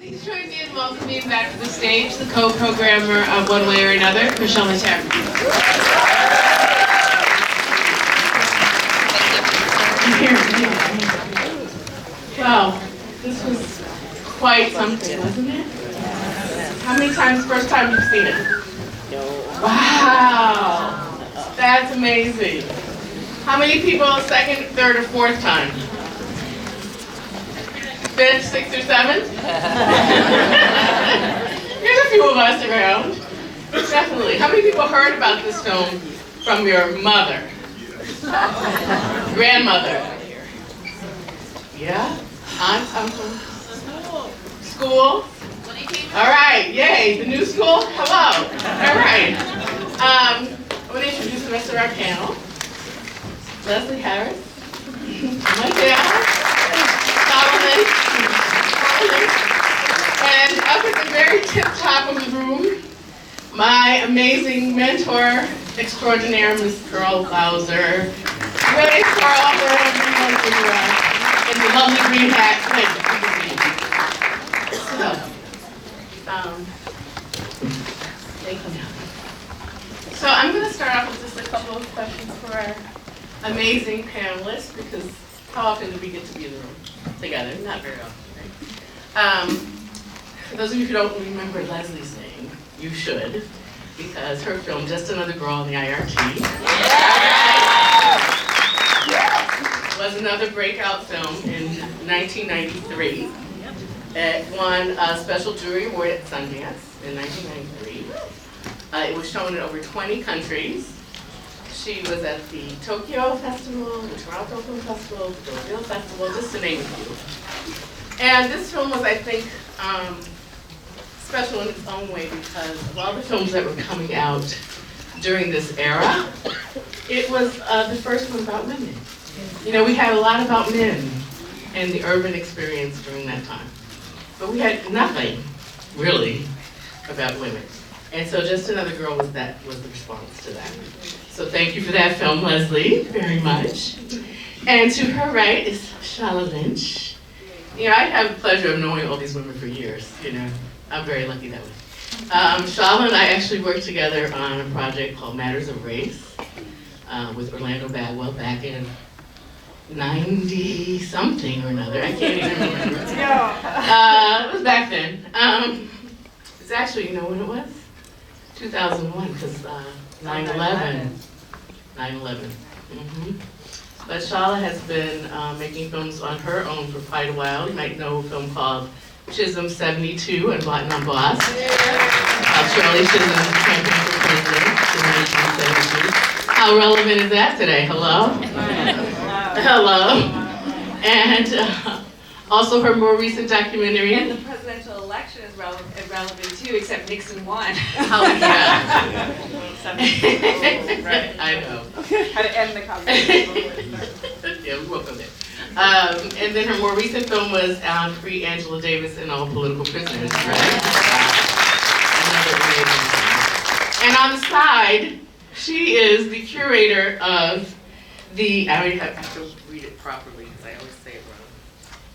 Please join me in welcoming back to the stage the co-programmer of One Way or Another, Materre. Wow, this was quite something, wasn't it? How many times, first time you've seen it? Wow, that's amazing. How many people second, third, or fourth time? Fifth, sixth, or seventh? There's a few of us around. Definitely. How many people heard about this film from your mother? Grandmother? Yeah? Aunt, uncle? School? All right, yay, the new school? Hello. All right. I'm going to introduce the rest of our panel. Leslie Harris. My dad. Solomon. And up at the very tip top of the room, my amazing mentor extraordinaire, Miss Pearl Bowser. Ready for all her in the lovely green hat. So I'm going to start off with just a couple of questions for our amazing panelists, because how often do we get to be in the room together? Not very often, right? For those of you who don't remember Leslie's name, you should, because her film, Just Another Girl in the IRT, was another breakout film in 1993. It won a special jury award at Sundance in 1993. It was shown in over 20 countries. She was at the Tokyo Festival, the Toronto Film Festival, the Deauville Festival, just to name a few. And this film was, I think, special in its own way because of all the films that were coming out during this era, it was the first one about women. You know, we had a lot about men and the urban experience during that time. But we had nothing, really, about women. And so Just Another Girl was the response to that. So thank you for that film, Leslie, very much. And to her right is Shala Lynch. You know, I have the pleasure of knowing all these women for years, you know. I'm very lucky that way. Shala and I actually worked together on a project called Matters of Race with Orlando Bagwell back in 90-something or another. I can't even remember. It was back then. It's actually, you know when it was? 2001, because 9/11. 9/11. But Shala has been making films on her own for quite a while. You might know a film called Chisholm 72 and Blotting on Boss. Shirley Chisholm campaign for president in 1972. How relevant is that today? Hello? Hello. And also her more recent documentary. And the presidential election is relevant too, except Nixon won. Oh, yeah. Right. I know. How to end the conversation. Yeah, we won't go there. And then her more recent film was Free Angela Davis and All Political Prisoners, right? Another amazing film. And on the side, she is the curator of the, I have to read it properly because I always say it wrong.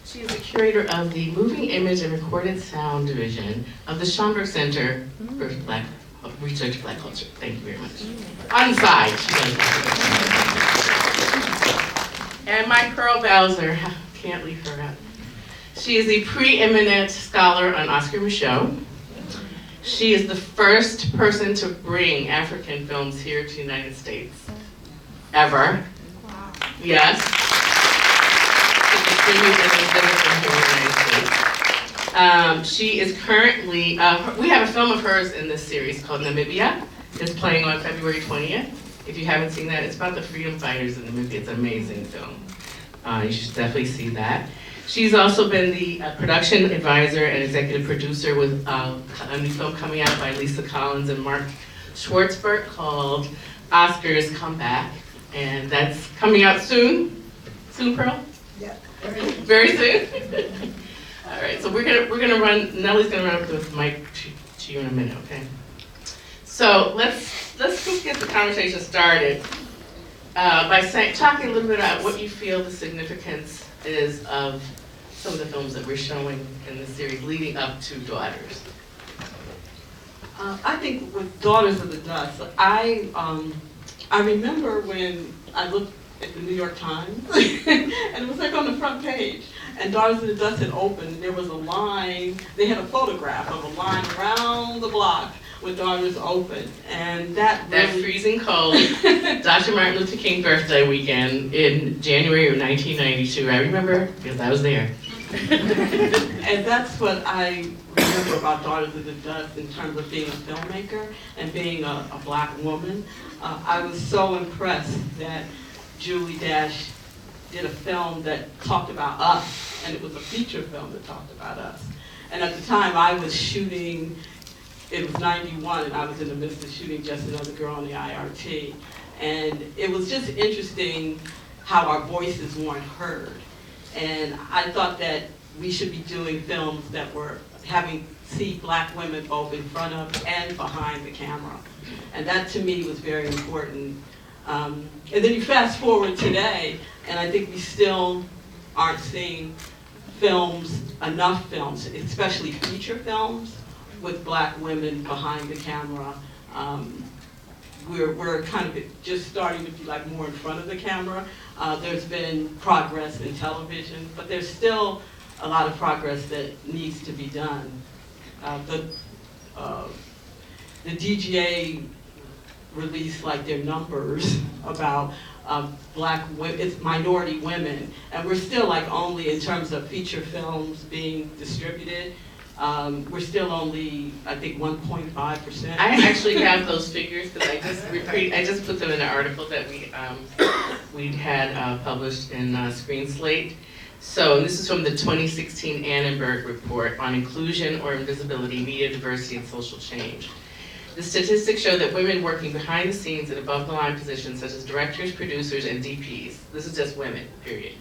She is the curator of the Moving Image and Recorded Sound Division of the Schomburg Center for Research Black Culture. Thank you very much. On the side, she does that. And my Pearl Bowser, can't leave her out. She is a preeminent scholar on Oscar Michaud. She is the first person to bring African films here to the United States, ever. Wow. Yes. She is currently, we have a film of hers in this series called Namibia. It's playing on February 20th. If you haven't seen that, it's about the freedom fighters in Namibia. It's an amazing film. You should definitely see that. She's also been the production advisor and executive producer with a new film coming out by Lisa Collins and Mark Schwartzberg called Oscars Come Back. And that's coming out soon. Soon, Pearl? Yeah. Very soon? All right, so we're gonna run, Nellie's gonna run up to the mic to you in a minute, okay? So let's just get the conversation started by talking a little bit about what you feel the significance is of some of the films that we're showing in the series leading up to Daughters? I think with Daughters of the Dust, I remember when I looked at the New York Times, and it was like on the front page, and Daughters of the Dust had opened, and there was a line, they had a photograph of a line around the block with Daughters open, and that really... freezing cold, Dr. Martin Luther King birthday weekend in January of 1992, I remember, because I was there. And that's what I remember about Daughters of the Dust in terms of being a filmmaker and being a black woman. I was so impressed that Julie Dash did a film that talked about us, and it was a feature film that talked about us. And at the time I was shooting, it was 91, and I was in the midst of shooting Just Another Girl on the IRT. And it was just interesting how our voices weren't heard. And I thought that we should be doing films that were see black women both in front of and behind the camera. And that to me was very important. And then you fast forward today, and I think we still aren't seeing enough films, especially feature films, with black women behind the camera. We're kind of just starting to be like more in front of the camera. There's been progress in television, but there's still a lot of progress that needs to be done. The DGA released like their numbers about black women, it's minority women, and we're still like only in terms of feature films being distributed. We're still only, I think, 1.5%. I actually have those figures because I just put them in an article that we had published in Screen Slate. So this is from the 2016 Annenberg Report on Inclusion or Invisibility, Media Diversity, and Social Change. The statistics show that women working behind the scenes in above-the-line positions such as directors, producers, and DPs, this is just women, period,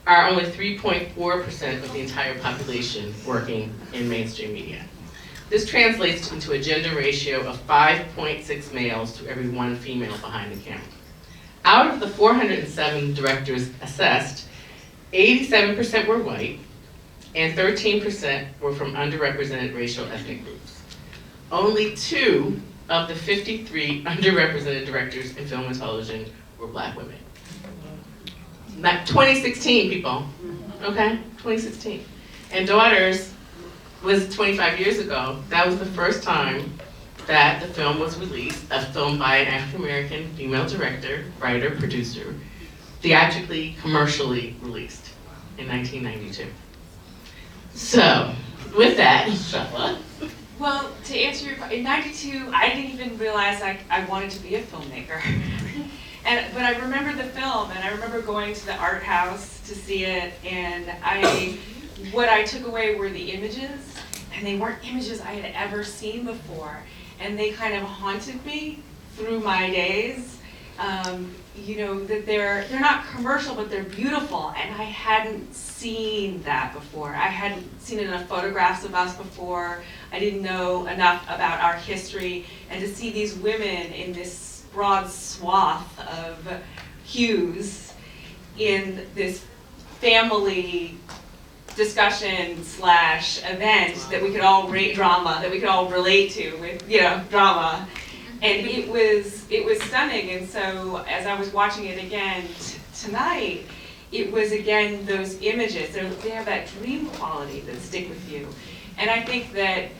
are only 3.4% of the entire population working in mainstream media. This translates into a gender ratio of 5.6 males to every 1 female behind the camera. Out of the 407 directors assessed, 87% were white, and 13% were from underrepresented racial ethnic groups. Only 2 of the 53 underrepresented directors in film and television were black women. 2016, people, okay? 2016. And Daughters was 25 years ago. That was the first time that the film was released, a film by an African-American female director, writer, producer, theatrically, commercially released in 1992. So, with that, Shella. Well, to answer your question, in 92, I didn't even realize I wanted to be a filmmaker. But I remember the film, and I remember going to the art house to see it, and what I took away were the images, and they weren't images I had ever seen before, and they kind of haunted me through my days. You know, that they're not commercial, but they're beautiful, and I hadn't seen that before. I hadn't seen enough photographs of us before. I didn't know enough about our history, and to see these women in this broad swath of hues in this family discussion / event that we could all drama that we could all relate to with, you know, drama. And it was stunning. And so as I was watching it again tonight, it was again those images. They have that dream quality that stick with you. And I think that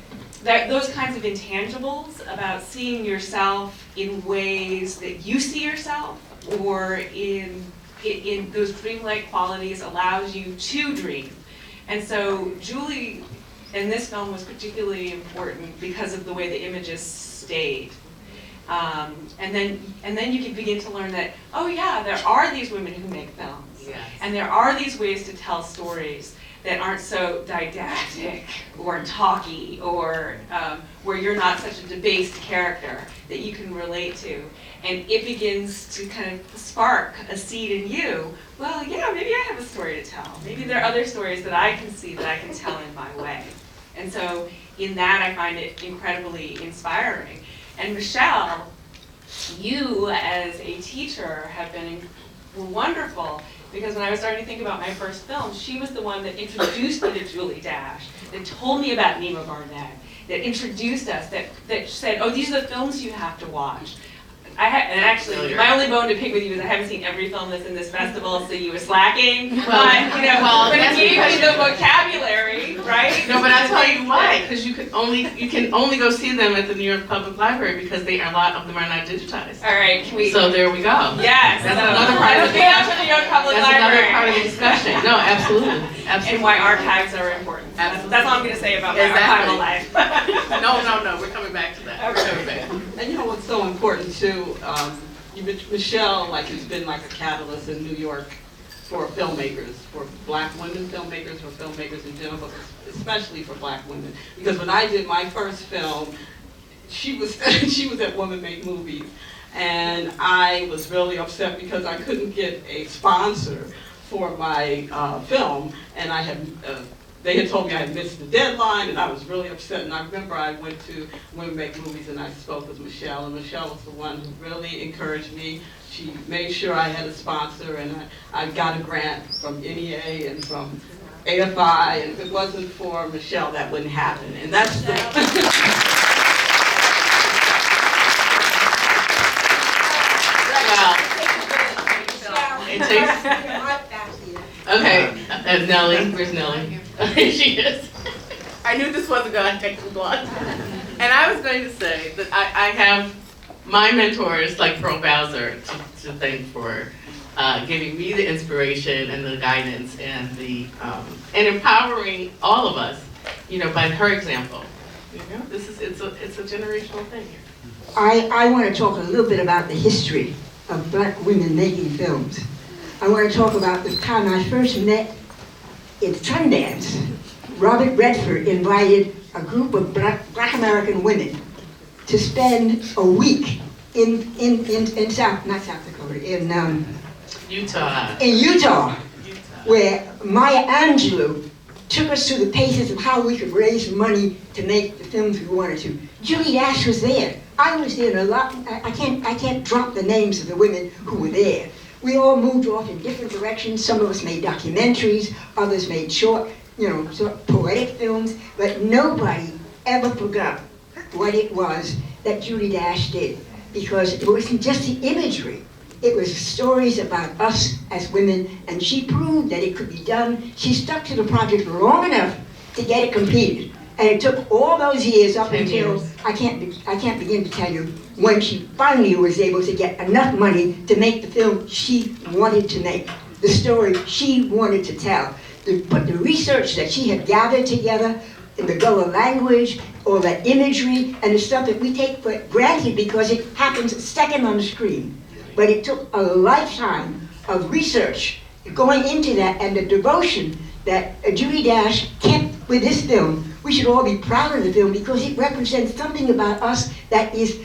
those kinds of intangibles about seeing yourself in ways that you see yourself, or in those dreamlike qualities, allows you to dream. And so Julie in this film was particularly important because of the way the images stayed. And then you can begin to learn that, oh yeah, there are these women who make films. Yes. And there are these ways to tell stories that aren't so didactic or talky, or where you're not such a debased character that you can relate to. And it begins to kind of spark a seed in you. Well, yeah, maybe I have a story to tell. Maybe there are other stories that I can see that I can tell in my way. And so in that, I find it incredibly inspiring. And Michelle, you as a teacher have been wonderful Because when I was starting to think about my first film, she was the one that introduced me to Julie Dash, that told me about Nima Barnett, that introduced us, that said, oh, these are the films you have to watch. And actually, my only bone to pick with you is I haven't seen every film that's in this festival, so you were slacking. But it gave me the vocabulary, right? No, but I'll tell you why, because you can only go see them at the New York Public Library because a lot of them are not digitized. All right, can we? So there we go. Yes. That's another part of the New York Public That's Library. another part of the discussion. No, absolutely. And why archives are important. That's all I'm going to say about my archival life. No, we're coming back to that. We're coming back. And you know what's so important too, Michelle has been like a catalyst in New York for filmmakers, for black women filmmakers, for filmmakers in general, but especially for black women. Because when I did my first film, she was at Women Make Movies, and I was really upset because I couldn't get a sponsor for my film, and they had told me I had missed the deadline, and I was really upset. And I remember I went to Women Make Movies and I spoke with Michelle, and Michelle was the one who really encouraged me. She made sure I had a sponsor, and I got a grant from NEA and from AFI, and if it wasn't for Michelle, that wouldn't happen. And that's the... It takes... Okay, and Nellie, where's Nellie? She is. I knew this wasn't going to take too long. And I was going to say that I have my mentors like Pearl Bowser to thank for giving me the inspiration and the guidance and and empowering all of us, by her example. It's a generational thing here. I want to talk a little bit about the history of black women making films. I want to talk about the time I first met in Sundance. Robert Redford invited a group of black American women to spend a week in Utah, where Maya Angelou took us through the paces of how we could raise money to make the films we wanted to. Julie Dash was there. I was there, and a lot. I can't drop the names of the women who were there. We all moved off in different directions. Some of us made documentaries, others made short poetic films, but nobody ever forgot what it was that Julie Dash did, because it wasn't just the imagery. It was stories about us as women, and she proved that it could be done. She stuck to the project long enough to get it completed. And it took all those years up until, I can't begin to tell you, when she finally was able to get enough money to make the film she wanted to make, the story she wanted to tell. But the research that she had gathered together, in the Gullah language, all that imagery, and the stuff that we take for granted because it happens a second on the screen. But it took a lifetime of research going into that, and the devotion that Julie Dash kept with this film. We should all be proud of the film because it represents something about us that is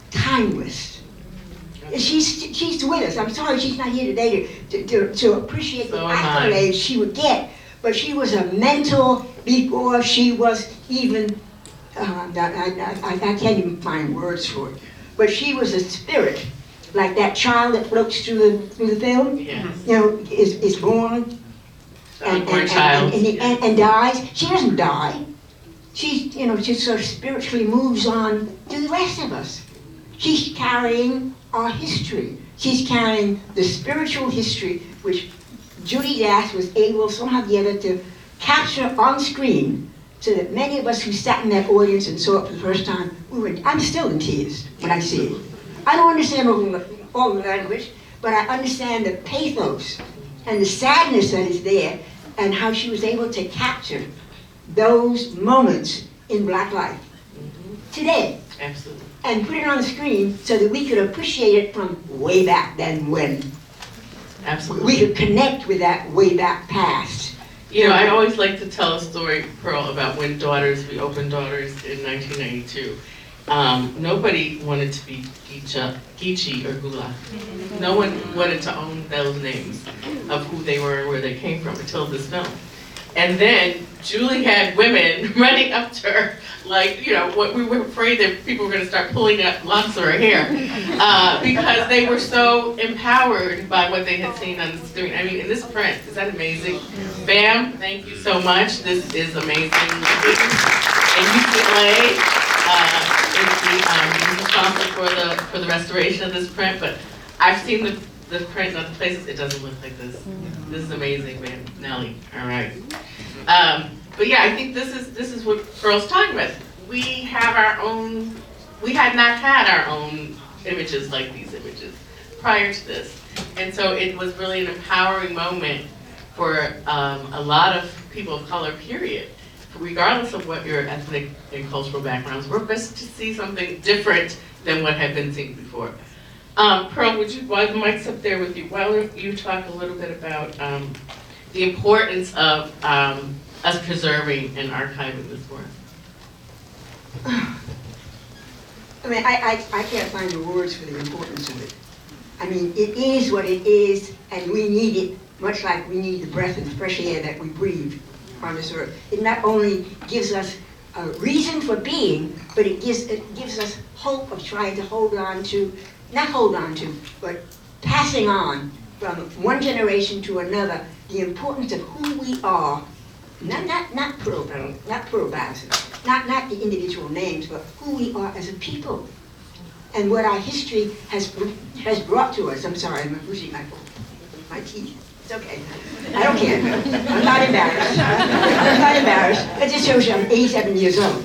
timeless. She's with us. I'm sorry she's not here today to appreciate the accolades she would get, but she was a mentor before she was even, I can't even find words for it, but she was a spirit, like that child that floats through the film, is born and dies. She doesn't die. She just sort of spiritually moves on to the rest of us. She's carrying our history. She's carrying the spiritual history which Julie Dash was able somehow or the other to capture on screen, so that many of us who sat in that audience and saw it for the first time, I'm still in tears when I see it. I don't understand all the language, but I understand the pathos and the sadness that is there, and how she was able to capture those moments in black life today. Absolutely. And put it on the screen so that we could appreciate it from way back then when. Absolutely. We could connect with that way back past. I always like to tell a story, Pearl, about when we opened Daughters in 1992. Nobody wanted to be Geechee or Gula. No one wanted to own those names of who they were and where they came from until this film. And then Julie had women running up to her, like, you know, what we were afraid that people were gonna start pulling up locks of her hair, because they were so empowered by what they had seen on the screen. I mean, in this print, is that amazing? Bam, thank you so much. This is amazing. And UCLA is responsible for the restoration of this print, but I've seen the print in other places. It doesn't look like this. This is amazing, man. Nellie, all right. But yeah, I think this is what Pearl's talking about. We have our own. We had not had our own images like these images prior to this, and so it was really an empowering moment for a lot of people of color. Period. Regardless of what your ethnic and cultural backgrounds were, best to see something different than what had been seen before. Pearl, while the mic's up there with you, why don't you talk a little bit about the importance of us preserving and archiving this work? I mean, I can't find the words for the importance of it. I mean, it is what it is, and we need it, much like we need the breath and fresh air that we breathe on this earth. It not only gives us a reason for being, but it gives us hope of trying to hold on to, not hold on to, but passing on from one generation to another the importance of who we are. Not Pearl Bowser, not the individual names, but who we are as a people, and what our history has brought to us. I'm sorry, I'm losing my teeth. It's okay. I don't care. I'm not embarrassed. I'm not embarrassed. It just shows you I'm 87 years old.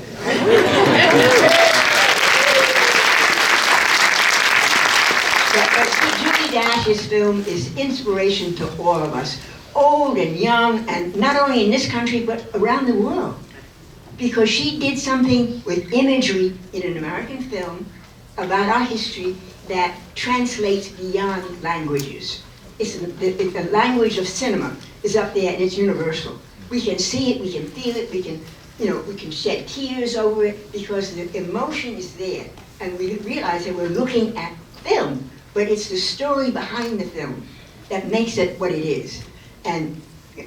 But Julie Dash's film is inspiration to all of us, old and young, and not only in this country, but around the world. Because she did something with imagery in an American film about our history that translates beyond languages. The language of cinema is up there and it's universal. We can see it, we can feel it, we can shed tears over it because the emotion is there. And we realize that we're looking at film, but it's the story behind the film that makes it what it is. And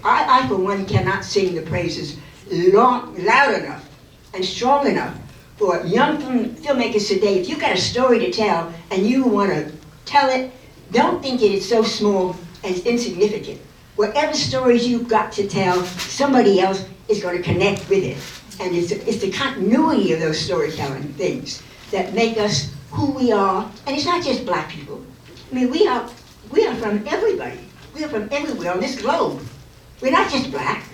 I for one, cannot sing the praises loud enough and strong enough for young filmmakers today. If you've got a story to tell and you want to tell it, don't think it is so small and insignificant. Whatever stories you've got to tell, somebody else is going to connect with it. And it's the continuity of those storytelling things that make us who we are. And it's not just black people. I mean, we are from everybody. We are from everywhere on this globe. We're not just black.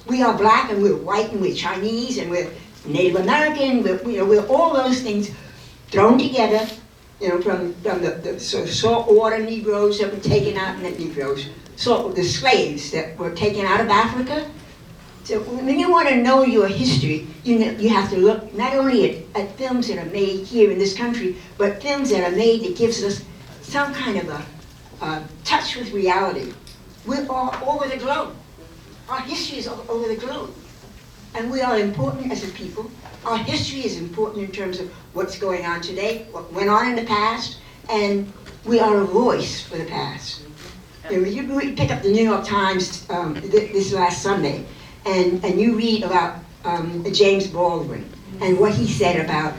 We are black and we're white and we're Chinese and we're Native American. We're all those things thrown together. From the saltwater Negroes that were taken out, not Negroes, the slaves that were taken out of Africa. So when you want to know your history, you have to look not only at films that are made here in this country, but films that are made that gives us some kind of a touch with reality. We're all over the globe. Our history is all over the globe. And we are important as a people. Our history is important in terms of what's going on today, what went on in the past, and we are a voice for the past. You pick up the New York Times this last Sunday, and you read about James Baldwin and what he said about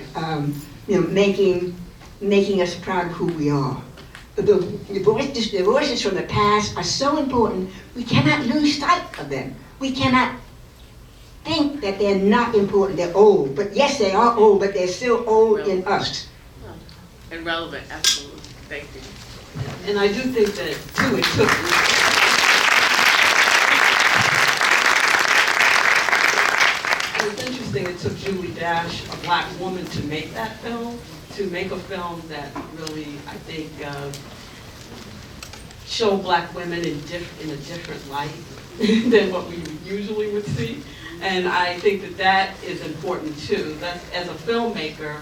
making us proud of who we are. The voices from the past are so important, we cannot lose sight of them. We cannot think that they're not important, they're old. But yes, they are old, but they're still old in us. And relevant, absolutely. Thank you. And I do think that, too, it's interesting, it took Julie Dash, a black woman, to make that film, to make a film that really, I think, showed black women in a different light than what we usually would see. And I think that is important too. As a filmmaker,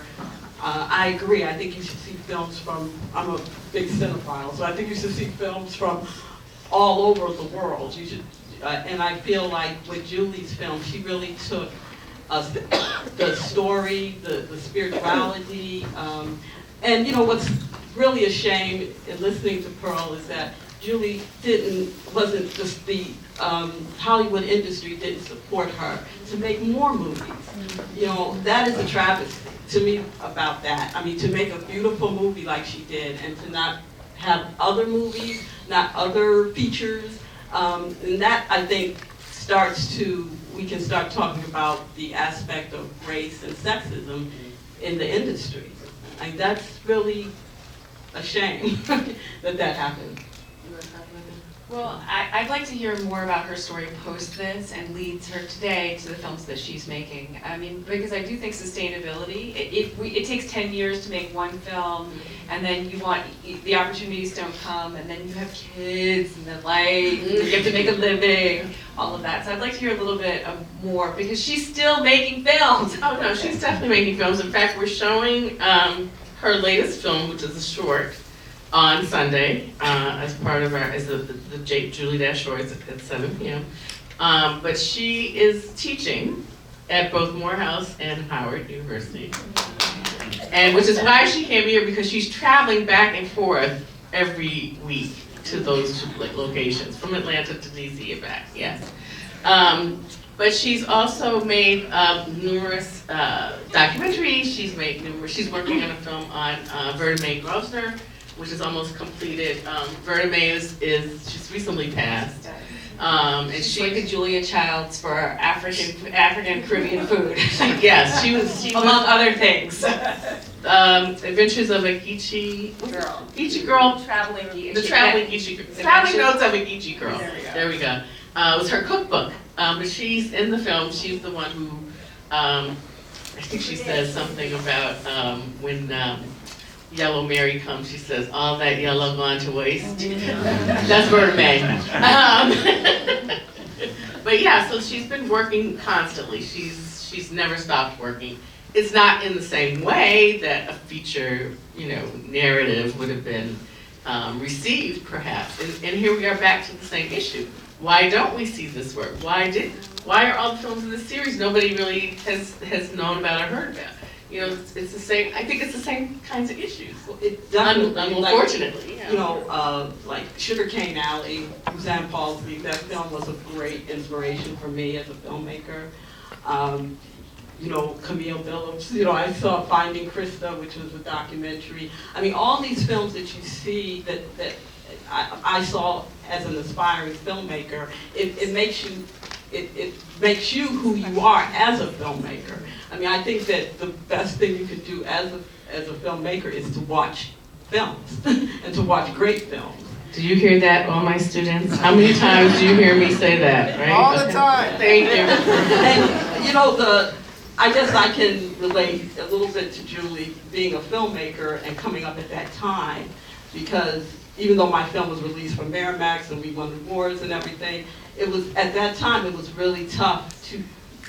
I agree. I think you should see films from, I'm a big cinephile, so I think you should see films from all over the world. You should, and I feel like with Julie's film, she really took the story, the spirituality, and what's really a shame in listening to Pearl is that Julie wasn't just the Hollywood industry didn't support her to make more movies. You know, that is a travesty to me about that. I mean, to make a beautiful movie like she did and to not have other movies, not other features, and that, I think, we can start talking about the aspect of race and sexism in the industry. I mean, that's really a shame that happened. Well, I'd like to hear more about her story post this and leads her today to the films that she's making. I mean, because I do think sustainability, it takes 10 years to make one film, and then the opportunities don't come, and then you have kids, and then you have to make a living, all of that. So I'd like to hear a little bit more, because she's still making films. Oh no, she's definitely making films. In fact, we're showing her latest film, which is a short, on Sunday, as part of the Julie Dash shorts at 7 p.m. But she is teaching at both Morehouse and Howard University. And which is why she came here, because she's traveling back and forth every week to those two locations, from Atlanta to DC and back, yes. But she's also made numerous documentaries. She's working on a film on Verda Grosvenor, which is almost completed. Verda she's recently passed. And She's like a Julia Childs for African Caribbean food. Yes, she was among other things. Adventures of a Geechee Girl. Traveling Geechee. The Traveling Geechee Girl. Traveling Notes of a Geechee Girl. There we go. It was her cookbook. But she's in the film. She's the one who, I think she says something about when Yellow Mary comes, she says, all that yellow gone to waste. That's Verda May. But yeah, so she's been working constantly. She's never stopped working. It's not in the same way that a feature, narrative would have been received, perhaps. And here we are back to the same issue. Why don't we see this work? Why are all the films in this series nobody really has known about or heard about? It's the same. I think it's the same kinds of issues. It definitely, unfortunately, like Sugarcane Alley, Suzanne Paul's League. That film was a great inspiration for me as a filmmaker. Camille Phillips. I saw Finding Krista, which was a documentary. I mean, all these films that you see that I saw as an aspiring filmmaker, it makes you who you are as a filmmaker. I mean, I think that the best thing you can do as a filmmaker is to watch films and to watch great films. Do you hear that, all my students? How many times do you hear me say that, right? All the time. Thank you. And I guess I can relate a little bit to Julie being a filmmaker and coming up at that time, because even though my film was released from Miramax and we won awards and everything, at that time it was really tough to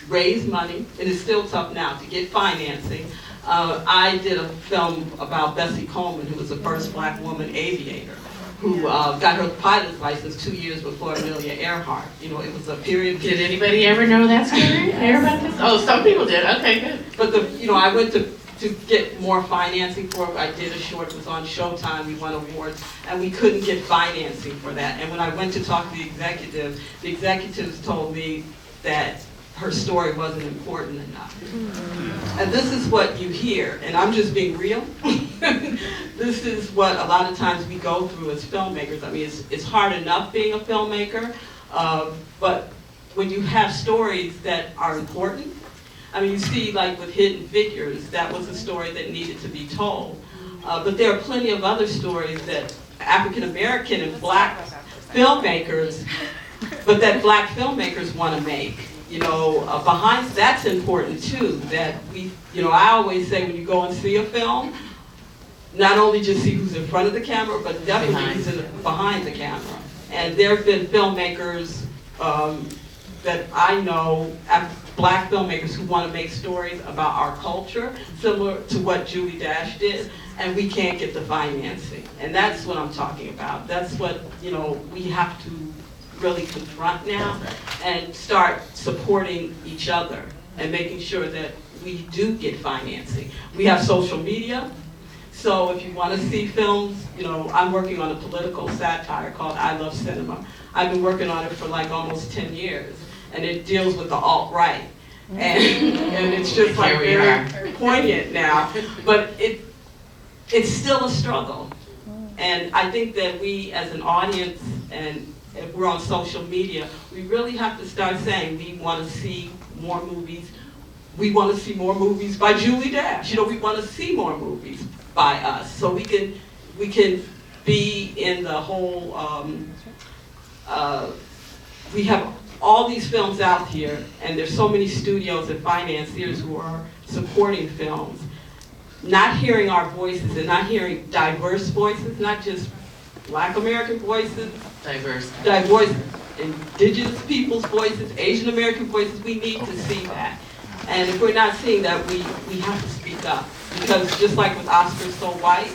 raise money. It is still tough now to get financing. I did a film about Bessie Coleman, who was the first black woman aviator, who got her pilot's license 2 years before Amelia Earhart. It was a period. Did anybody ever know that story? Hear about this? Oh, some people did. Okay, good. But I went to get more financing for it. I did a short, it was on Showtime, we won awards, and we couldn't get financing for that. And when I went to talk to the executives told me that her story wasn't important enough. And this is what you hear, and I'm just being real. This is what a lot of times we go through as filmmakers. I mean, it's hard enough being a filmmaker, but when you have stories that are important, I mean, you see, like with Hidden Figures, that was a story that needed to be told. But there are plenty of other stories that African American and black filmmakers, but that black filmmakers want to make. Behind that's important too. That I always say when you go and see a film, not only just see who's in front of the camera, but definitely who's behind the camera. And there have been filmmakers that I know, black filmmakers who want to make stories about our culture, similar to what Julie Dash did, and we can't get the financing. And that's what I'm talking about. That's what we have to really confront now and start supporting each other and making sure that we do get financing. We have social media, So if you want to see films, you know, I'm working on a political satire called I Love Cinema. I've been working on it for like almost 10 years, and it deals with the alt-right. And it's just like very poignant now, but it's still a struggle. And I think that we as an audience, and if we're on social media, we really have to start saying we want to see more movies. We want to see more movies by Julie Dash. You know, we want to see more movies by us, so we can be in the whole. We have all these films out here, and there's so many studios and financiers who are supporting films. Not hearing our voices and not hearing diverse voices, not just Black American voices, diverse Indigenous people's voices, Asian American voices. We need to see that. And if we're not seeing that, we have to speak up. Because just like with Oscars So White,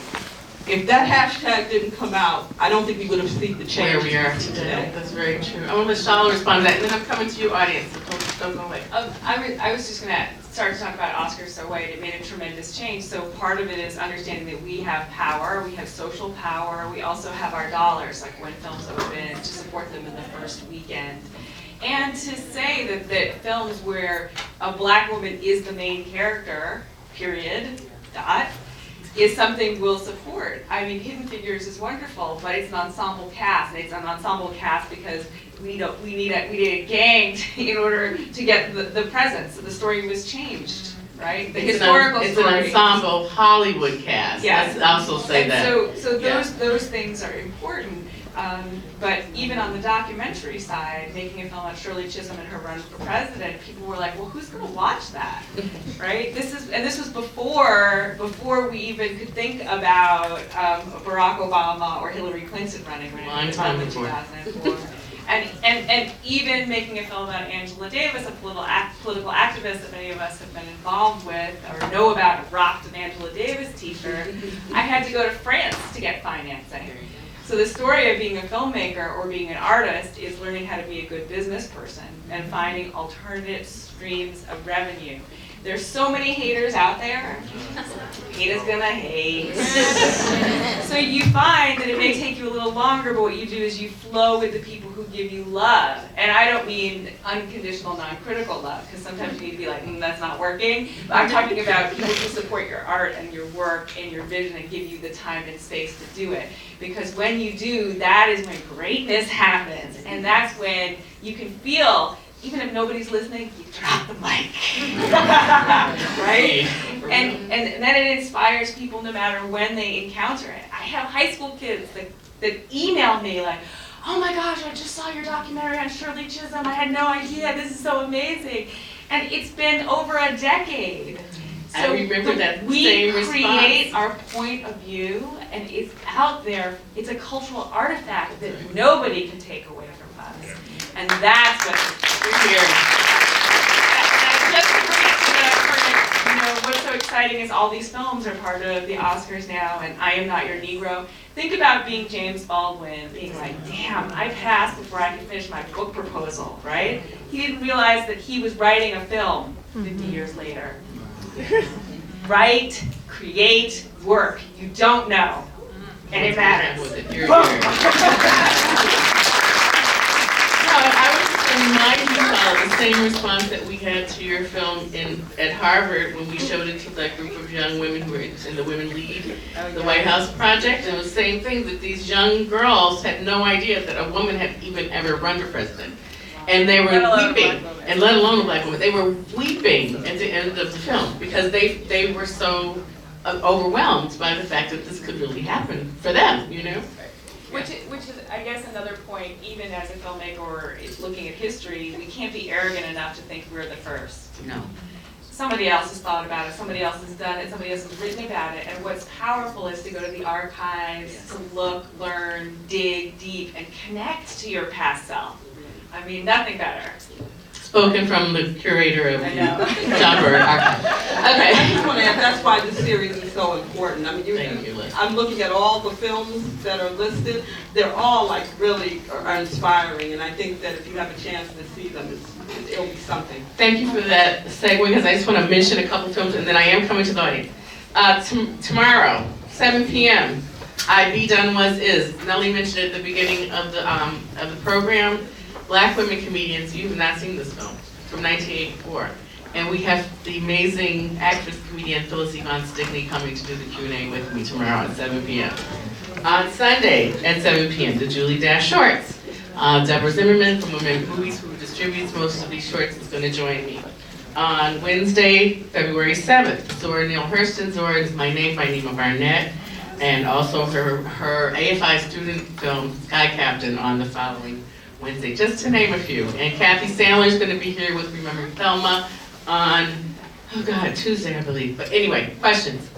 if that hashtag didn't come out, I don't think we would have seen the change where we are today. That's very true. I want to let Shala respond to that, and then I'm coming to you, audience. So don't go away. I was just going to start to talk about Oscars So White. It made a tremendous change. So part of it is understanding that we have power, we have social power, we also have our dollars, like when films open, to support them in the first weekend. And to say that films where a Black woman is the main character, period, is something we'll support. I mean, Hidden Figures is wonderful, but it's an ensemble cast, and it's an ensemble cast because we need a gang in order to get the presence. So the story was changed, right? The historical it's story. It's an ensemble Hollywood cast. Yes. Let's also say and that. So those things are important. But even on the documentary side, making a film about Shirley Chisholm and her run for president, people were like, well, who's going to watch that, right? This was before we even could think about Barack Obama or Hillary Clinton running when it was in 2004. And even making a film about Angela Davis, a political activist that many of us have been involved with or know about, rocked an Angela Davis t-shirt, I had to go to France to get financing. So the story of being a filmmaker or being an artist is learning how to be a good business person and finding alternative streams of revenue. There's so many haters out there. Hate is gonna hate. So you find that it may take you a little longer, but what you do is you flow with the people who give you love. And I don't mean unconditional, non-critical love, because sometimes you need to be like, that's not working. But I'm talking about people who support your art and your work and your vision and give you the time and space to do it. Because when you do, that is when greatness happens. And that's when you can feel, even if nobody's listening, you drop the mic, right? And then it inspires people no matter when they encounter it. I have high school kids that email me like, oh my gosh, I just saw your documentary on Shirley Chisholm. I had no idea. This is so amazing. And it's been over a decade. So I remember that same response. We create our point of view, and it's out there. It's a cultural artifact that nobody can take away from us. And that's what we're here. And just to bring it to what's so exciting is all these films are part of the Oscars now, and I Am Not Your Negro. Think about being James Baldwin, being like, damn, I passed before I could finish my book proposal, right? He didn't realize that he was writing a film 50 years later. Write, create, work. You don't know. And it matters. I was just reminding you of the same response that we had to your film at Harvard when we showed it to that group of young women who were in the Women Lead, the White House Project. And it was the same thing, that these young girls had no idea that a woman had even ever run for president. And they were weeping, and let alone a Black woman. They were weeping at the end of the film because they were so overwhelmed by the fact that this could really happen for them, you know? Which is, I guess, another point, even as a filmmaker or looking at history, we can't be arrogant enough to think we're the first. No. Somebody else has thought about it, somebody else has done it, somebody else has written about it, and what's powerful is to go to the archives, to look, learn, dig deep, and connect to your past self. I mean, nothing better. Spoken from the curator of the John Bird Archive. Okay. I just want to add, that's why this series is so important. I mean, I'm looking at all the films that are listed. They're all like really are inspiring, and I think that if you have a chance to see them, it'll be something. Thank you for that segue, because I just want to mention a couple films, and then I am coming to the audience. Tomorrow, 7 p.m. Be Done Was Is. Nellie mentioned at the beginning of the program, Black women comedians. You have not seen this film, from 1984. And we have the amazing actress, comedian Phyllis Yvonne Stickney coming to do the Q&A with me tomorrow at 7 p.m. On Sunday at 7 p.m., the Julie Dash Shorts. Deborah Zimmerman from Women Movies, who distributes most of these shorts, is going to join me. On Wednesday, February 7th, Zora Neale Hurston. Zora is My Name by Nima Barnett, and also her AFI student film, Sky Captain, on the following Wednesday, just to name a few. And Kathy Sandler is going to be here with Remembering Thelma on, Tuesday, I believe. But anyway, questions?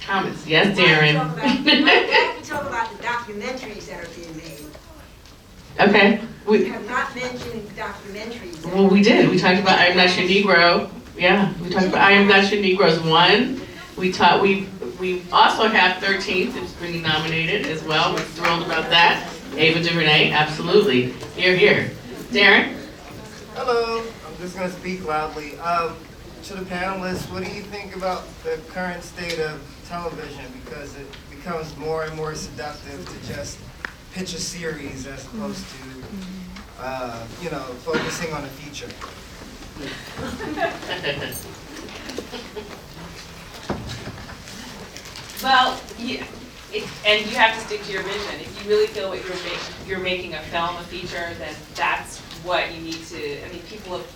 Comments? Yes, Darren? Why don't we talk about the documentaries that are being made? Okay. We have not mentioned documentaries. Well, we did. We talked about I Am Not Your Negro. Yeah, we talked about I Am Not Your Negroes 1. We also have 13th. It's being nominated as well. We're thrilled about that. Ava DuVernay, absolutely. Here. Darren? Hello. I'm just going to speak loudly. To the panelists, what do you think about the current state of television? Because it becomes more and more seductive to just pitch a series as opposed to, focusing on a feature. Well, and you have to stick to your vision. If you really feel what you're making a film, a feature, then that's what you need to. I mean, people have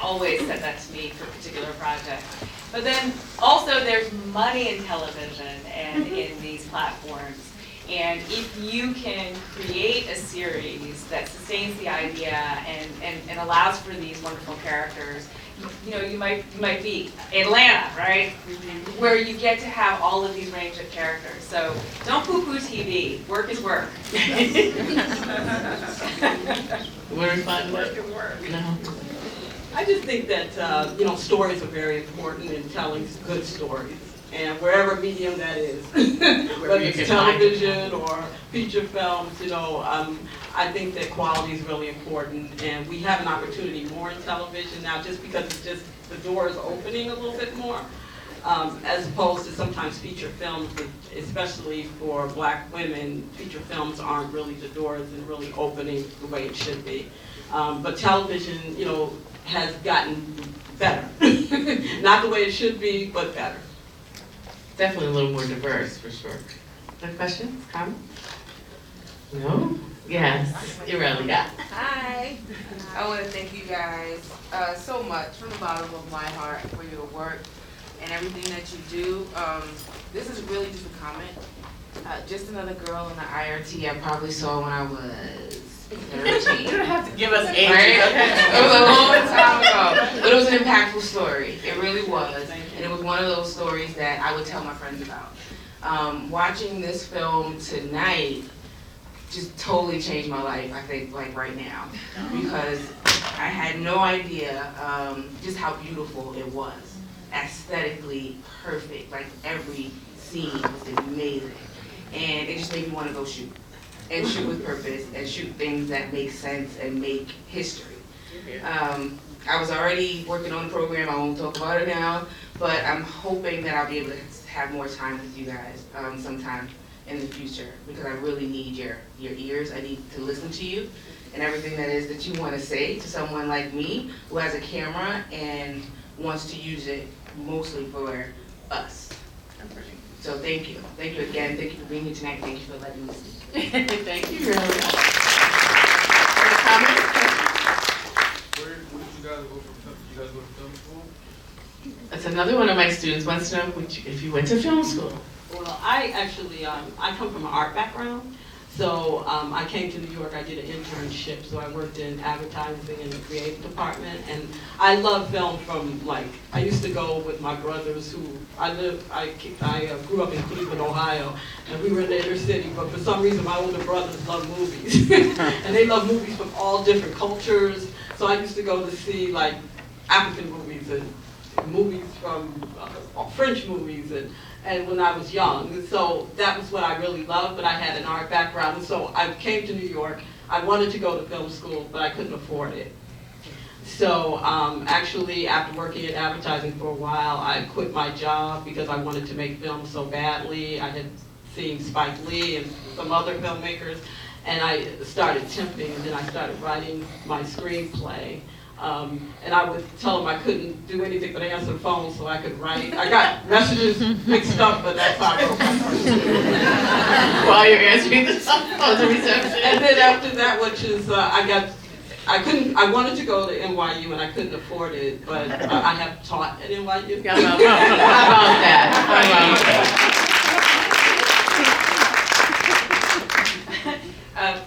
always said that to me for particular projects. But then also there's money in television and in these platforms. And if you can create a series that sustains the idea and allows for these wonderful characters, you might be Atlanta, right? Where you get to have all of these range of characters. So don't poo-poo TV. Work is work. Work is work. No. I just think that, stories are very important in telling good stories. And wherever medium that is, whether it's television or feature films, I think that quality is really important. And we have an opportunity more in television now just because it's just the door is opening a little bit more, as opposed to sometimes feature films, especially for Black women, feature films aren't really the doors and really opening the way it should be. But television, has gotten better. Not the way it should be, but better. Definitely a little more diverse, for sure. Other questions, comments? No? Yes, Aurelia. Hi. I want to thank you guys so much from the bottom of my heart for your work and everything that you do. This is really just a comment. Just another girl in the IRT I probably saw when I was 13. You don't have to give us age. Right? It was a long time ago, but it was an impactful story. It really was, and it was one of those stories that I would tell my friends about. Watching this film tonight just totally changed my life, I think, like right now, because I had no idea just how beautiful it was. Aesthetically perfect, like every scene was amazing, and it just made me want to go shoot. And shoot with purpose, and shoot things that make sense and make history. I was already working on the program, I won't talk about it now, but I'm hoping that I'll be able to have more time with you guys sometime in the future, because I really need your ears. I need to listen to you and everything that is that you want to say to someone like me who has a camera and wants to use it mostly for us. So thank you. Thank you again. Thank you for being here tonight. Thank you for letting me speak. Thank you, really. Any comments? Where did you guys go from? You guys go to film school? That's another one of my students wants to know if you went to film school. Well, I actually, I come from an art background. So I came to New York, I did an internship, so I worked in advertising in the creative department, and I love film from, I used to go with my brothers who, I grew up in Cleveland, Ohio, and we were in the inner city, but for some reason my older brothers love movies. And they love movies from all different cultures, so I used to go to see, African movies and movies from French movies, and when I was young. So that was what I really loved, but I had an art background. And so I came to New York. I wanted to go to film school, but I couldn't afford it. So actually, after working in advertising for a while, I quit my job because I wanted to make films so badly. I had seen Spike Lee and some other filmmakers, and I started temping, and then I started writing my screenplay. And I would tell them I couldn't do anything but answer the phone so I could write. I got messages mixed up, but that's how I wrote my first screenplay. While you're answering the phone, the reception. And then after that, which is, I wanted to go to NYU and I couldn't afford it, but I have taught at NYU. How about that? How about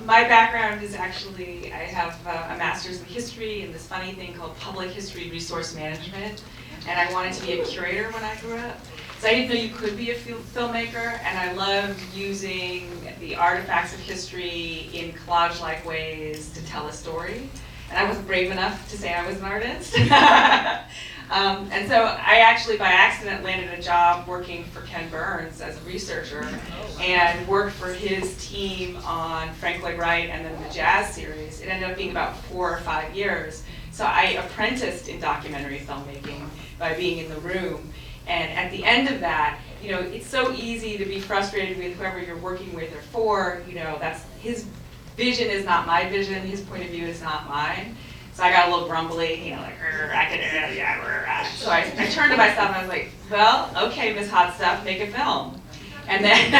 My background is actually, I have a master's in history and this funny thing called public history resource management, and I wanted to be a curator when I grew up. So I didn't know you could be a filmmaker, and I loved using the artifacts of history in collage-like ways to tell a story. And I wasn't brave enough to say I was an artist. And so I actually, by accident, landed a job working for Ken Burns as a researcher and worked for his team on Frank Lloyd Wright and then the Jazz series. It ended up being about 4 or 5 years. So I apprenticed in documentary filmmaking by being in the room. And at the end of that, you know, it's so easy to be frustrated with whoever you're working with or for. You know, that's his vision is not my vision, his point of view is not mine. So I got a little grumbly, you know, like, I can, yeah. So I turned to myself and I was like, well, okay, Miss Hot Stuff, make a film. And then,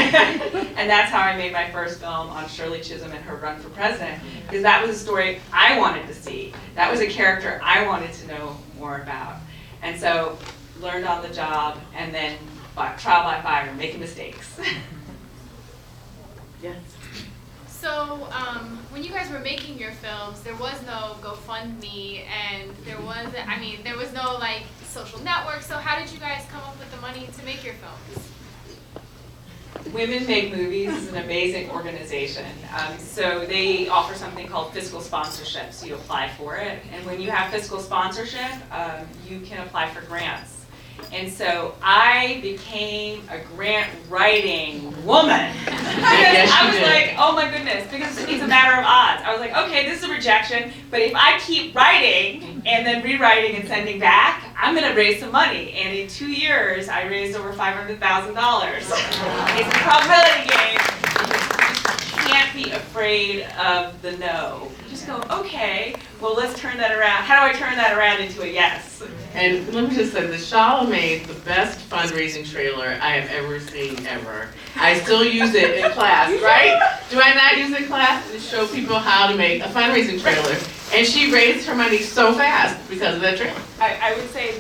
and that's how I made my first film on Shirley Chisholm and her run for president, because that was a story I wanted to see. That was a character I wanted to know more about. And so, learned on the job, and then trial by fire, making mistakes. Yes. So, when you guys were making your films, there was no GoFundMe, and there was no like social network. So how did you guys come up with the money to make your films? Women Make Movies is an amazing organization. So they offer something called fiscal sponsorship, so you apply for it. And when you have fiscal sponsorship, you can apply for grants. And so I became a grant writing woman. I was like, oh my goodness, because it's a matter of odds. I was like, okay, this is a rejection, but if I keep writing and then rewriting and sending back, I'm gonna raise some money. And in 2 years, I raised over $500,000. It's a probability game. You can't be afraid of the no. Just go, okay, well, let's turn that around. How do I turn that around into a yes? And let me just say, the Shala made the best fundraising trailer I have ever seen, ever. I still use it in class, right? Do I not use it in class to show people how to make a fundraising trailer? And she raised her money so fast because of that trailer. I would say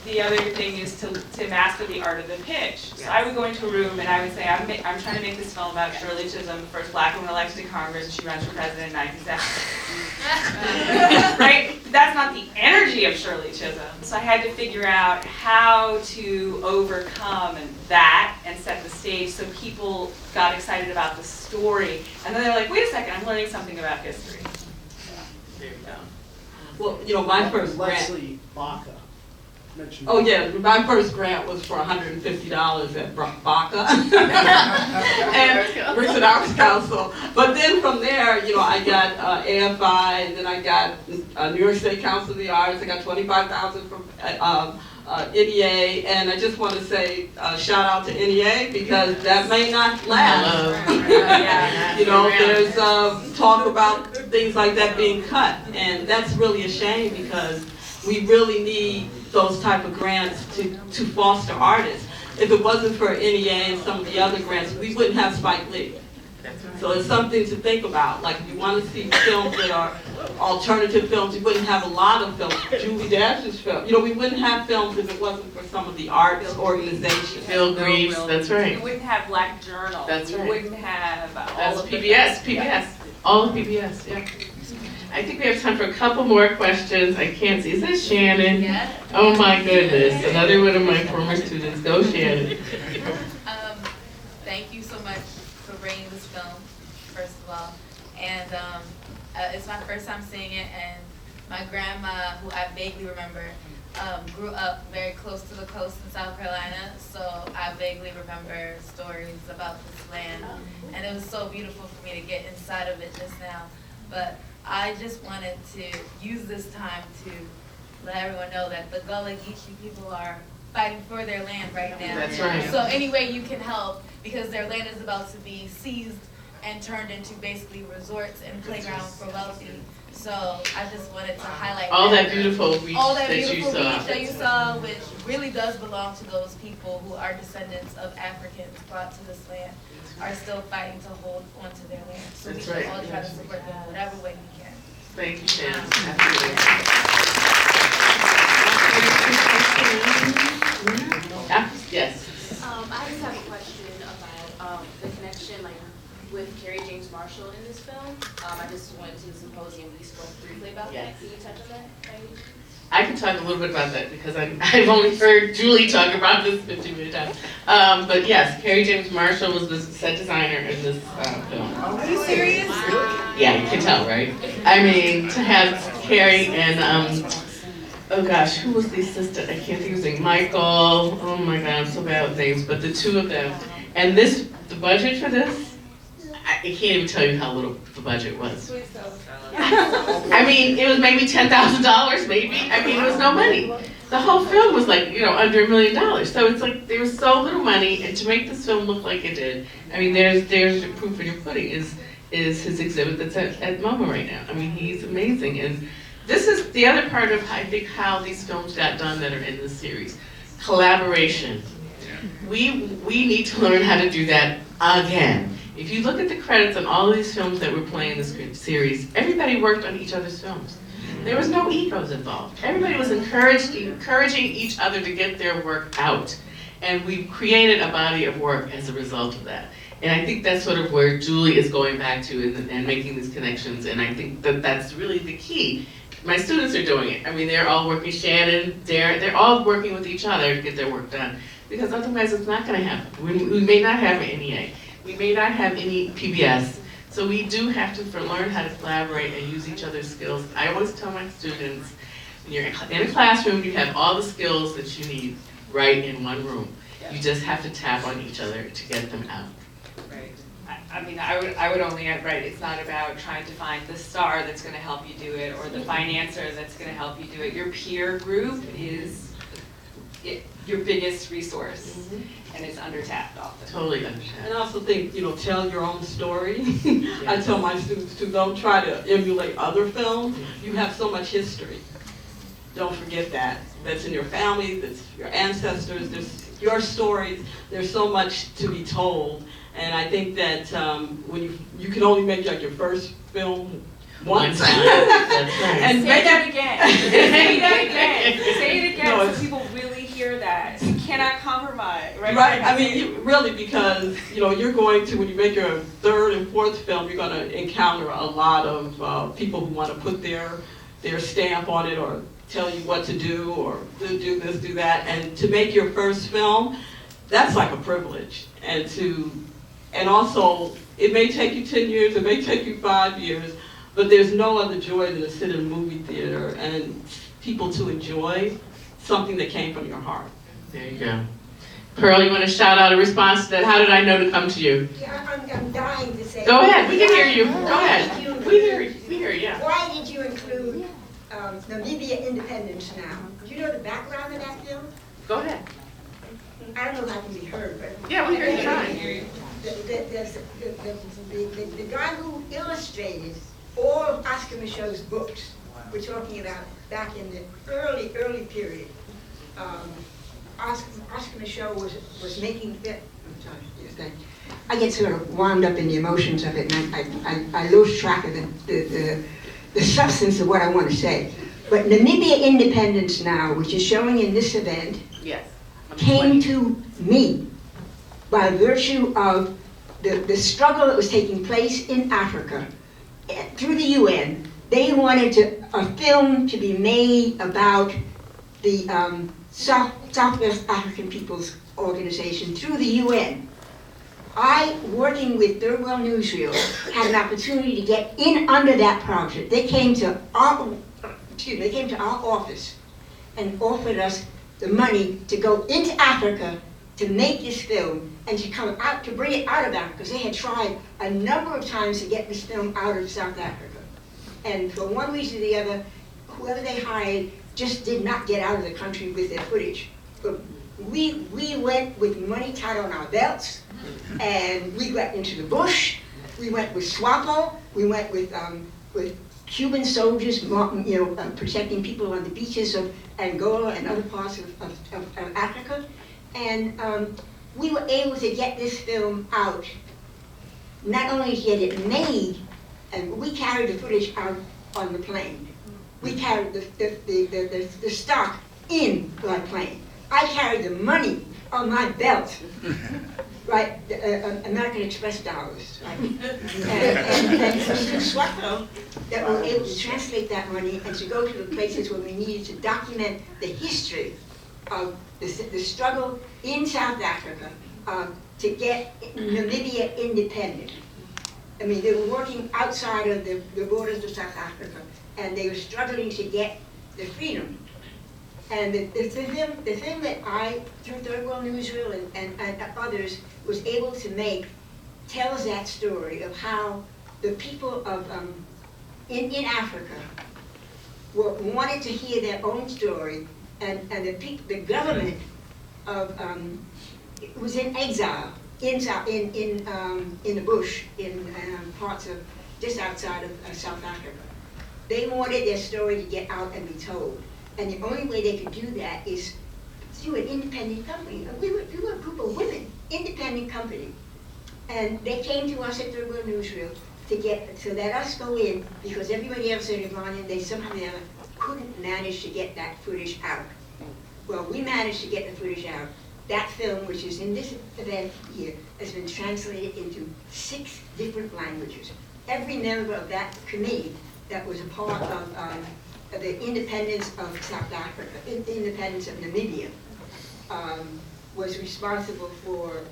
the other thing is to master the art of the pitch. So I would go into a room and I would say, I'm trying to make this film about Shirley Chisholm, the first black woman elected to Congress, and she runs for president in 1970. Right? That's not the energy of Shirley Chisholm. So I had to figure out how to overcome that and set the stage so people got excited about the story. And then they're like, wait a second, I'm learning something about history. There you go. Well, you know, my first grant. Leslie Baca mentioned. Oh yeah, my first grant was for $150 at Baca and Bricks and Arts Council. But then from there, you know, I got AFI, and then I got New York State Council of the Arts. I got $25,000 from NEA, and I just want to say shout out to NEA because that may not last. You know, there's talk about things like that being cut, and that's really a shame because we really need those type of grants to foster artists. If it wasn't for NEA and some of the other grants, we wouldn't have Spike Lee. So it's something to think about. Like if you want to see films that are alternative films, you wouldn't have a lot of films. Julie Dash's film. You know, we wouldn't have films if it wasn't for some of the arts organizations. Phil Greaves, that's right. You wouldn't have Black Journal. That's right. You wouldn't have all That's of PBS, all of PBS, yeah. I think we have time for a couple more questions. I can't see. Is that Shannon? Yeah. Oh my goodness, another one of my former students. Go Shannon. Thank you so much for bringing this film, first of all. And it's my first time seeing it, and my grandma, who I vaguely remember, grew up very close to the coast in South Carolina, so I vaguely remember stories about this land. And it was so beautiful for me to get inside of it just now. But I just wanted to use this time to let everyone know that the Gullah Geechee people are fighting for their land right now. That's right. So any way you can help, because their land is about to be seized and turned into basically resorts and playgrounds for wealthy. So I just wanted to highlight All that beautiful beach all that that you beautiful saw. beach that you saw, which really does belong to those people who are descendants of Africans brought to this land, are still fighting to hold onto their land. So That's we should right. all try to support them whatever way we can. Thank you, Shannon. Yes. I just have a question about the connection, like, with Kerry James Marshall in this film. I just went to the symposium, we spoke briefly about Yes. that. Can you touch on that? I can talk a little bit about that because I've only heard Julie talk about this 50 million times. But yes, Kerry James Marshall was the set designer in this film. Are you serious? Yeah, you can tell, right? I mean, to have Kerry and, oh gosh, who was the assistant? I can't think of his name. Michael, oh my God, I'm so bad with names, but the two of them. And this, the budget for this, I can't even tell you how little the budget was. I mean, it was maybe $10,000, maybe. I mean, it was no money. The whole film was like, you know, under $1 million. So it's like, there was so little money, and to make this film look like it did, I mean, there's the proof in your pudding is his exhibit that's at MoMA right now. I mean, he's amazing. And this is the other part of, I think, how these films got done that are in this series. Collaboration. We need to learn how to do that again. If you look at the credits on all of these films that were playing in this series, everybody worked on each other's films. There was no egos involved. Everybody was encouraging each other to get their work out. And we created a body of work as a result of that. And I think that's sort of where Julie is going back to and making these connections. And I think that that's really the key. My students are doing it. I mean, they're all working, Shannon, Darren, they're all working with each other to get their work done. Because otherwise it's not gonna happen. We may not have an NEA. We may not have any PBS, so we do have to learn how to collaborate and use each other's skills. I always tell my students, when you're in a classroom, you have all the skills that you need right in one room. You just have to tap on each other to get them out. Right. I mean, I would only add, right, it's not about trying to find the star that's gonna help you do it or the financer that's gonna help you do it. Your peer group is your biggest resource, and it's undertapped often. Totally understand. And I also think, you know, tell your own story. I tell my students too, don't try to emulate other films. You have so much history. Don't forget that. That's in your family, that's your ancestors, there's your stories. There's so much to be told. And I think that when you can only make like your first film once. That's right. And Say that again. Say that again. Say it again No, so people really hear that. You cannot compromise, right? Right, I mean, really, because, you know, you're going to, when you make your third and fourth film, you're going to encounter a lot of people who want to put their stamp on it or tell you what to do or do this, do that. And to make your first film, that's like a privilege. And also, it may take you 10 years, it may take you 5 years, but there's no other joy than to sit in a movie theater and people to enjoy something that came from your heart. There you go. Pearl, you want to shout out a response to that? How did I know to come to you? Yeah, I'm dying to say. Go ahead, we can hear you. Go ahead. We hear you, yeah. Why did you include Namibia Independence Now? Do you know the background of that film? Go ahead. I don't know if I can be heard, but. Yeah, we hear you fine. The guy who illustrated all of Oscar Michaud's books, we're talking about back in the early period. Oscar Michaud was making it. I'm sorry, yes, thank you. I get sort of wound up in the emotions of it, and I lose track of the substance of what I want to say. But Namibia Independence Now, which is showing in this event, Yes. came to me by virtue of the struggle that was taking place in Africa through the UN. They wanted a film to be made about the Southwest African People's Organization through the UN. I, working with Third World Newsreel, had an opportunity to get in under that project. They came to our office and offered us the money to go into Africa to make this film and to come out, to bring it out of Africa, because they had tried a number of times to get this film out of South Africa. And for one reason or the other, whoever they hired just did not get out of the country with their footage. But we went with money tied on our belts, and we went into the bush. We went with SWAPO. We went with Cuban soldiers, protecting people on the beaches of Angola and other parts of Africa. And we were able to get this film out, not only to get it made, and we carried the footage out on the plane. We carried the stock in my plane. I carried the money on my belt, right? American Express dollars, right? And through SWAPO, that we were able to translate that money and to go to the places where we needed to document the history of the struggle in South Africa to get Namibia independent. I mean, they were working outside of the borders of South Africa, and they were struggling to get the freedom. And the thing that I, through Third World Newsreel and others, was able to make tells that story of how the people of in Africa wanted to hear their own story, and the government of was in exile in the bush in parts of just outside of South Africa. They wanted their story to get out and be told, and the only way they could do that is through an independent company. We were a group of women, independent company, and they came to us at Third World Newsreel to let us go in because everybody else had gone in. They somehow couldn't manage to get that footage out. Well, we managed to get the footage out. That film, which is in this event here, has been translated into 6 different languages. Every member of that committee that was a part of the independence of South Africa, the independence of Namibia, was responsible for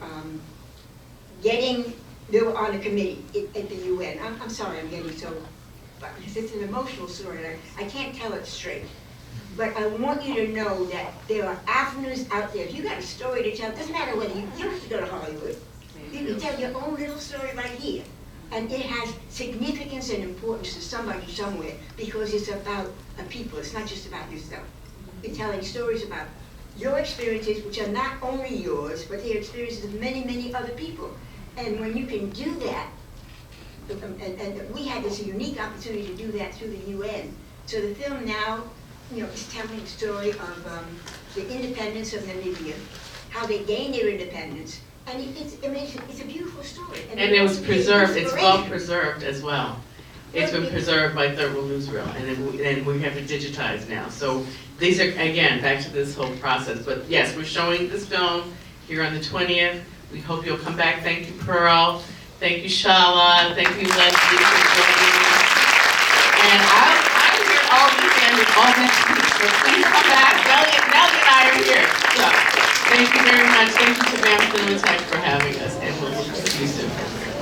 getting, they were on a committee at the UN. I'm sorry I'm getting so, because it's an emotional story. I can't tell it straight. But I want you to know that there are avenues out there. If you got a story to tell, it doesn't matter whether you don't have to go to Hollywood. You can tell your own little story right here. And it has significance and importance to somebody somewhere because it's about a people. It's not just about yourself. You're telling stories about your experiences, which are not only yours, but the experiences of many, many other people. And when you can do that, and we had this unique opportunity to do that through the UN. So the film now, is telling the story of the independence of Namibia, how they gained their independence, and it's a beautiful story. And it was preserved, it's well preserved as well. It's been preserved by Third World Newsreel, and we have it digitized now. So these are, again, back to this whole process. But yes, we're showing this film here on the 20th. We hope you'll come back. Thank you, Pearl. Thank you, Shala. Thank you, Leslie, for joining us. And I'm here all weekend and all next week. So please come back. Nellie and I are here. So thank you very much. Thank you to BAMcinématek for having us, and we'll see you soon.